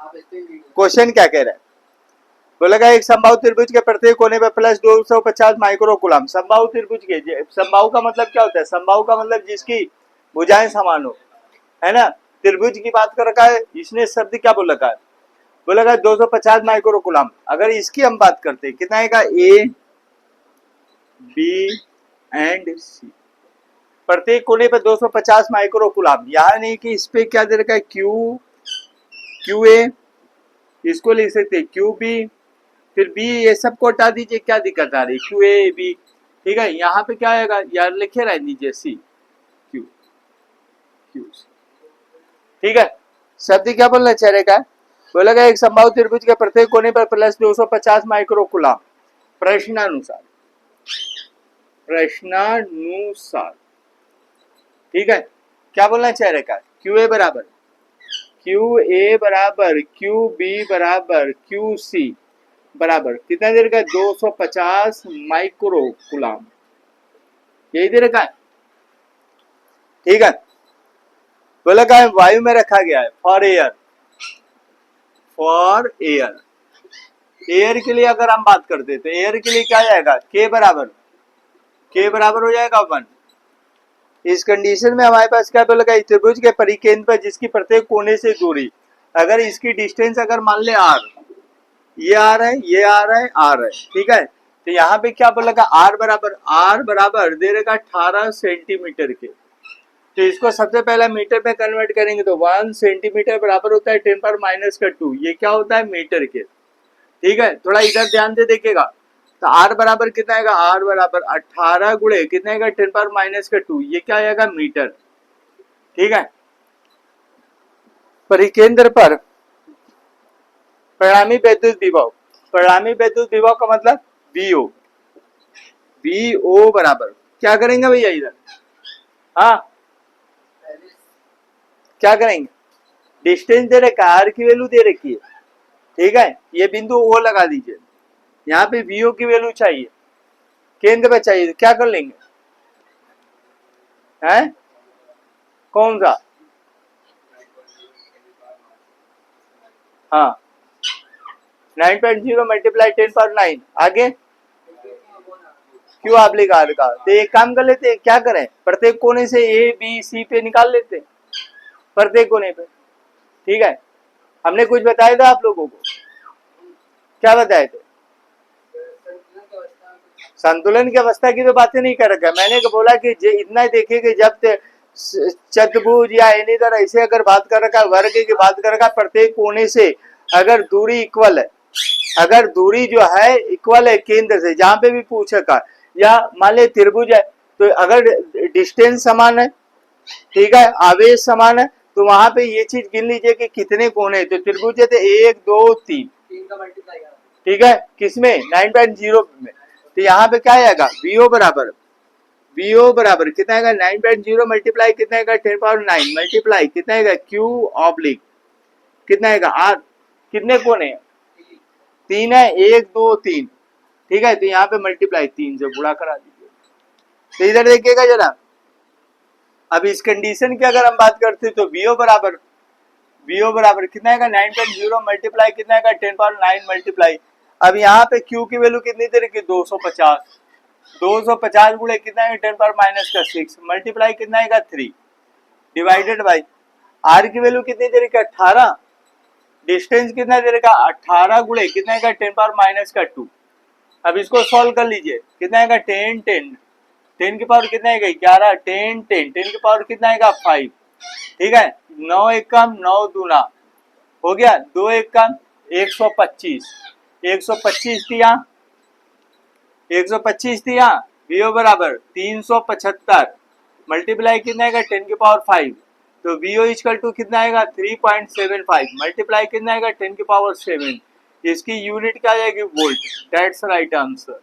Question क्या कह रहा है, बोलेगा एक समबाहु त्रिभुज के प्रत्येक कोने पर प्लस 250 माइक्रो कूलम। समबाहु त्रिभुज के, समबाहु का मतलब क्या होता है, समबाहु का मतलब जिसकी भुजाएं समान हो, है ना। त्रिभुज की बात कर रखा है इसने, शब्द क्या बोल रखा है, बोलेगा 250 माइक्रो कूलम। अगर इसकी हम बात करते हैं कितना आएगा, ए बी एंड सी, प्रत्येक कोने पर 250 माइक्रो कूलम। यहाँ नहीं कि इस पे क्या दे रखा है, क्यू ए, इसको लिख सकते हैं क्यू बी, फिर बी, ये सबको हटा दीजिए, क्या दिक्कत आ रही, क्यू ए बी, ठीक है। यहाँ पे क्या आएगा यार, लिखे रह दीजिए सी क्यू क्यू, ठीक है। शब्द क्या बोलना चाह रहे का, बोलेगा एक समबाहु त्रिभुज के प्रत्येक कोने पर प्लस 250 माइक्रो कूलम। प्रश्नानुसार, प्रश्नानुसार, ठीक है। क्या बोलना चाह रहे का, क्यू ए बराबर क्यू बी बराबर क्यू सी बराबर कितना दे रखा है, 250 माइक्रो कूलम, यही दे रखा है, ठीक है। बोला क्या वायु में रखा गया है, for air, for air, air के लिए अगर हम बात करते तो एयर के लिए क्या जाएगा, के बराबर हो जाएगा 1। इस कंडीशन में हमारे पास क्या बोला, त्रिभुज के परिकेंद्र पर जिसकी प्रत्येक कोने से दूरी, अगर इसकी डिस्टेंस अगर मान ले r, ये आर है, ये आर है, आर है, ठीक है। तो यहाँ पे क्या बोलेगा, आर बराबर दे रहेगा 18 सेंटीमीटर के। तो इसको सबसे पहले मीटर में कन्वर्ट करेंगे तो 1 सेंटीमीटर बराबर होता है 10⁻²। ये क्या होता है, मीटर के, ठीक है। थोड़ा इधर ध्यान से देखिएगा, तो आर बराबर कितना आएगा, आर बराबर 18 गुणे कितना आएगा, 10⁻², ये क्या आएगा, मीटर, ठीक है। परिकेंद्र पर परिणामी वैद्युत विभव का मतलब वीओ बराबर क्या करेंगे भैया इधर, हाँ क्या करेंगे, डिस्टेंस दे रखा है, आर की वैल्यू दे रखी है, ठीक है। ये बिंदु ओ लगा दीजिए, यहाँ पे वीओ की वैल्यू चाहिए, केंद्र पे चाहिए, तो क्या कर लेंगे, हैं कौन सा, हाँ 9.0 मल्टीप्लाई 10⁻9, आगे क्यू ऑब्लिक आर का। तो एक काम कर लेते हैं, क्या करें, प्रत्येक कोने से ए बी सी पे निकाल लेते हैं, प्रत्येक कोने पे, ठीक है। हमने कुछ बताया था आप लोगों को, क्या बताए थे, संतुलन की अवस्था की तो बातें नहीं कर रखा, मैंने बोला कि इतना देखिए कि जब चतुर्भुज या एनी तरह ऐसे अगर बात कर रखा है, वर्ग की बात कर रखा है, प्रत्येक कोने से अगर दूरी इक्वल है, अगर दूरी जो है इक्वल है केंद्र से, जहां पे भी पूछेगा, या मान ले त्रिभुज है, तो अगर डिस्टेंस समान है, ठीक है, आवेश समान है, तो वहां पे ये चीज गिन लीजिए कि कितने कोने, तो त्रिभुज है तो 1 2 3 का मल्टीप्लाई, ठीक है, किसमें 9.0 में। तो यहाँ पे क्या आएगा, वीओ बराबर कितना आएगा, 9.0 मल्टीप्लाई कितना आएगा, 10⁻9 मल्टीप्लाई कितना आएगा, क्यू ऑब्लिक कितना आएगा, आर, कितने कोने हैं, 3 है, 1 2 3, ठीक है। तो यहाँ पे मल्टीप्लाई 3 से गुणा करा दीजिए। तो इधर देखिएगा जरा, अब इस कंडीशन की अगर हम बात करते तो वीओ बराबर कितना आएगा, 9.0 मल्टीप्लाई कितना आएगा, 10⁻9 मल्टीप्लाई, अब यहाँ पे क्यू की वैल्यू कितनी दे रखी, 250 गुणे कितना है, 10⁻⁻6 मल्टीप्लाई कितना आएगा 3 डिवाइडेड बाई आर की वैल्यू कितनी दे रखी, 18, डिस्टेंस कितना दे रखा, 18 गुणे कितना आएगा, 10⁻⁻2। अब इसको सॉल्व कर लीजिए, कितना आएगा, 10 10 की पावर कितना आएगा, 11, 10 10 की पावर कितना आएगा, 5, ठीक है। 9 एकम 9 दूना हो गया, 2 एकम 125 दिया, वीओ बराबर 375 मल्टीप्लाई कितना आएगा, 10 की पावर 5, तो वीओ इक्वल टू कितना आएगा, 3.75 मल्टीप्लाई कितना आएगा, 10 की पावर 7, इसकी यूनिट क्या आएगी, वोल्ट, दैट्स राइट आंसर।